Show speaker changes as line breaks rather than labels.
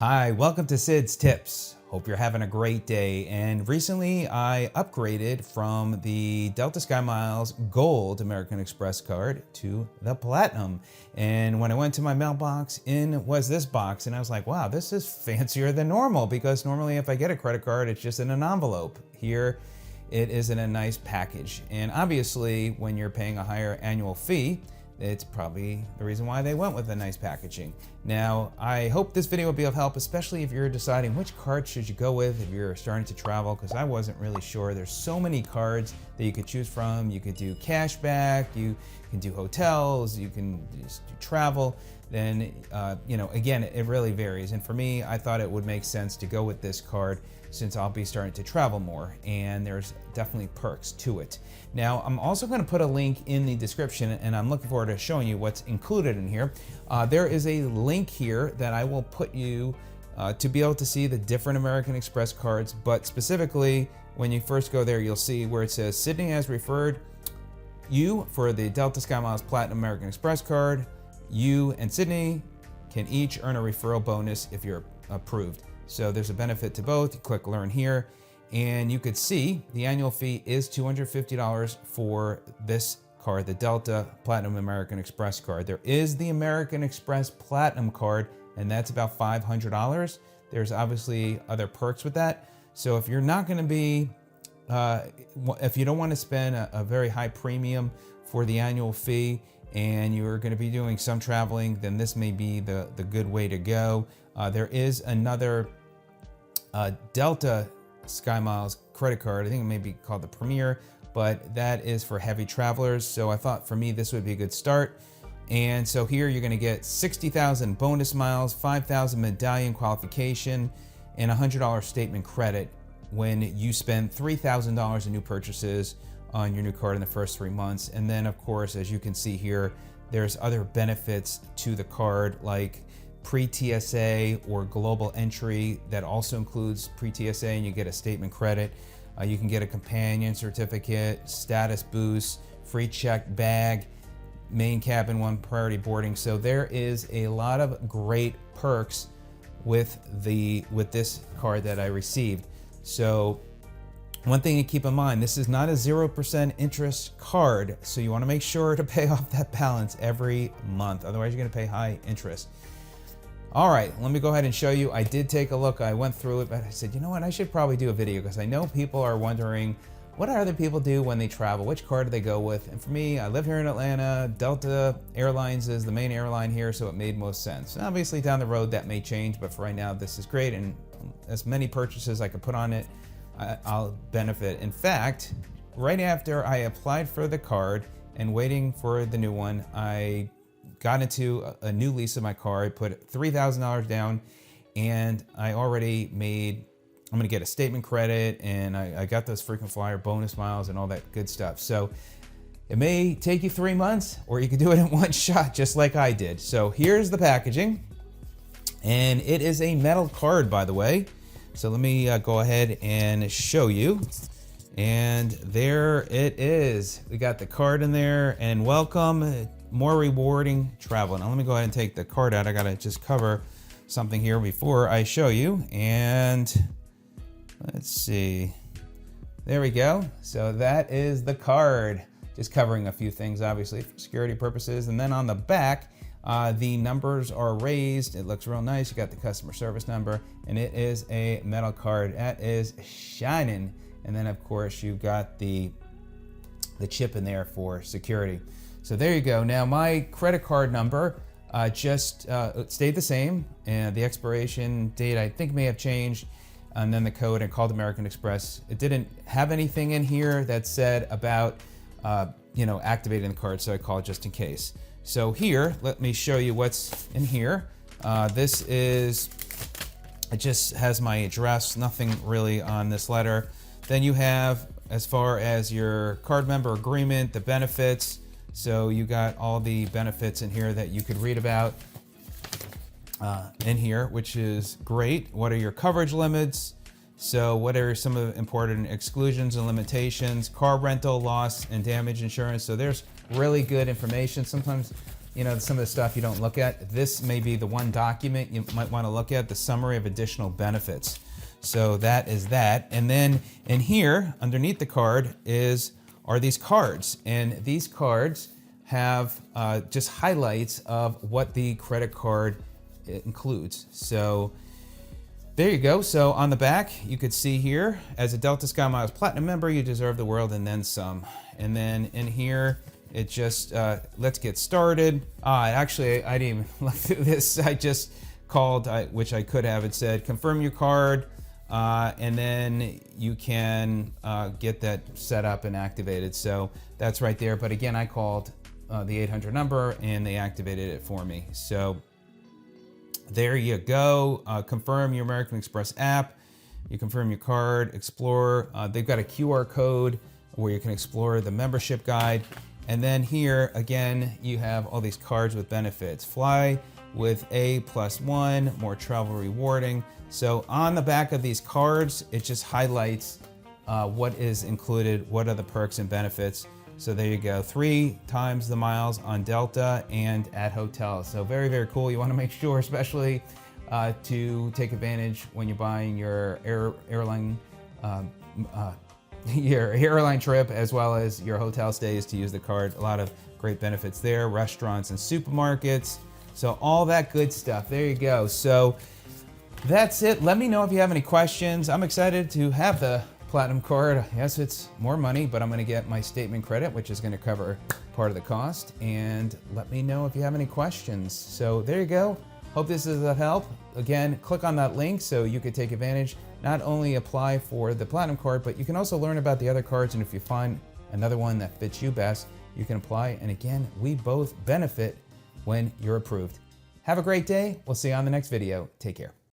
Hi, welcome to Sid's Tips. Hope you're having a great day. And recently I upgraded from the Delta SkyMiles Gold American Express card to the Platinum. And when I went to my mailbox, in was this box. And I was like, wow, this is fancier than normal, because normally if I get a credit card, it's just in an envelope. Here, it is in a nice package. And obviously, when you're paying a higher annual fee, it's probably the reason why they went with the nice packaging. Now, I hope this video will be of help, especially if you're deciding which card should you go with if you're starting to travel, because I wasn't really sure. There's so many cards that you could choose from. You could do cash back, you can do hotels, you can just do travel. Then, again, it really varies. And for me, I thought it would make sense to go with this card since I'll be starting to travel more, and there's definitely perks to it. Now, I'm also going to put a link in the description, and I'm looking forward to showing you what's included in here. There is a link here that I will put you to be able to see the different American Express cards, but specifically, when you first go there, you'll see where it says Sydney has referred you for the Delta SkyMiles Platinum American Express card. You and Sydney can each earn a referral bonus if you're approved. So there's a benefit to both. You click learn here, and you could see the annual fee is $250 for this card, the Delta Platinum American Express card. There is the American Express Platinum card, and that's about $500. There's obviously other perks with that. So if you're not going to be, if you don't want to spend a very high premium for the annual fee, and you're going to be doing some traveling, then this may be the good way to go. There is another Delta SkyMiles credit card. I think it may be called the Premier, but that is for heavy travelers. So I thought for me, this would be a good start. And so here you're going to get 60,000 bonus miles, 5,000 medallion qualification, and $100 statement credit when you spend $3,000 in new purchases on your new card in the first 3 months. And then of course, as you can see here, there's other benefits to the card, like pre-TSA or global entry that also includes pre-TSA, and you get a statement credit. You can get a companion certificate, status boost, free checked bag, main cabin one, priority boarding. So there is a lot of great perks with this card that I received. So one thing to keep in mind, this is not a 0% interest card, so you want to make sure to pay off that balance every month. Otherwise, you're going to pay high interest. All right, let me go ahead and show you. I did take a look. I went through it, but I said, you know what? I should probably do a video, because I know people are wondering, what do other people do when they travel? Which card do they go with? And for me, I live here in Atlanta. Delta Airlines is the main airline here, so it made most sense. And obviously, down the road, that may change, but for right now, this is great. And as many purchases I could put on it, I'll benefit. In fact, right after I applied for the card and waiting for the new one, I got into a new lease of my car. I put $3,000 down, and I already made, I'm gonna get a statement credit, and I got those frequent flyer bonus miles and all that good stuff. So it may take you 3 months, or you could do it in one shot, just like I did. So here's the packaging, and it is a metal card, by the way. So let me go ahead and show you. And there it is. We got the card in there, and welcome, more rewarding travel. Now let me go ahead and take the card out. I gotta just cover something here before I show you. And let's see, there we go. So that is the card, just covering a few things, obviously for security purposes. And then on the back, the numbers are raised. It looks real nice. You got the customer service number, and it is a metal card that is shining. And then of course you've got the chip in there for security. So there you go. Now my credit card number just stayed the same, and the expiration date I think may have changed, and then the code, and called American Express. It didn't have anything in here that said about activating the card, so I called just in case. So here, let me show you what's in here. This is, it just has my address, nothing really on this letter. Then you have, as far as your card member agreement, the benefits. So you got all the benefits in here that you could read about in here, which is great. What are your coverage limits? So what are some of the important exclusions and limitations? Car rental, loss, and damage insurance. So there's really good information. Sometimes, you know, some of the stuff you don't look at. This may be the one document you might want to look at, the summary of additional benefits. So that is that. And then in here, underneath the card are these cards. And these cards have just highlights of what the credit card includes. So there you go. So on the back, you could see here, as a Delta SkyMiles Platinum member, you deserve the world and then some. And then in here, it just, let's get started. Actually, I didn't even look through this. I just called, which I could have. It said, confirm your card, and then you can get that set up and activated. So that's right there. But again, I called the 800 number and they activated it for me. So there you go. Confirm your American Express app. You confirm your card, explore. They've got a QR code where you can explore the membership guide. And then here, again, you have all these cards with benefits. Fly with A+1, more travel rewarding. So on the back of these cards, it just highlights what is included, what are the perks and benefits. So there you go, 3 times the miles on Delta and at hotels. So very, very cool. You want to make sure, especially to take advantage when you're buying your airline trip, as well as your hotel stays, to use the card. A lot of great benefits there, restaurants and supermarkets. So all that good stuff. There you go. So that's it. Let me know if you have any questions. I'm excited to have the Platinum card. Yes, it's more money, but I'm going to get my statement credit, which is going to cover part of the cost. And let me know if you have any questions. So there you go. Hope this is of help. Again, click on that link so you could take advantage. Not only apply for the Platinum card, but you can also learn about the other cards. And if you find another one that fits you best, you can apply. And again, we both benefit when you're approved. Have a great day. We'll see you on the next video. Take care.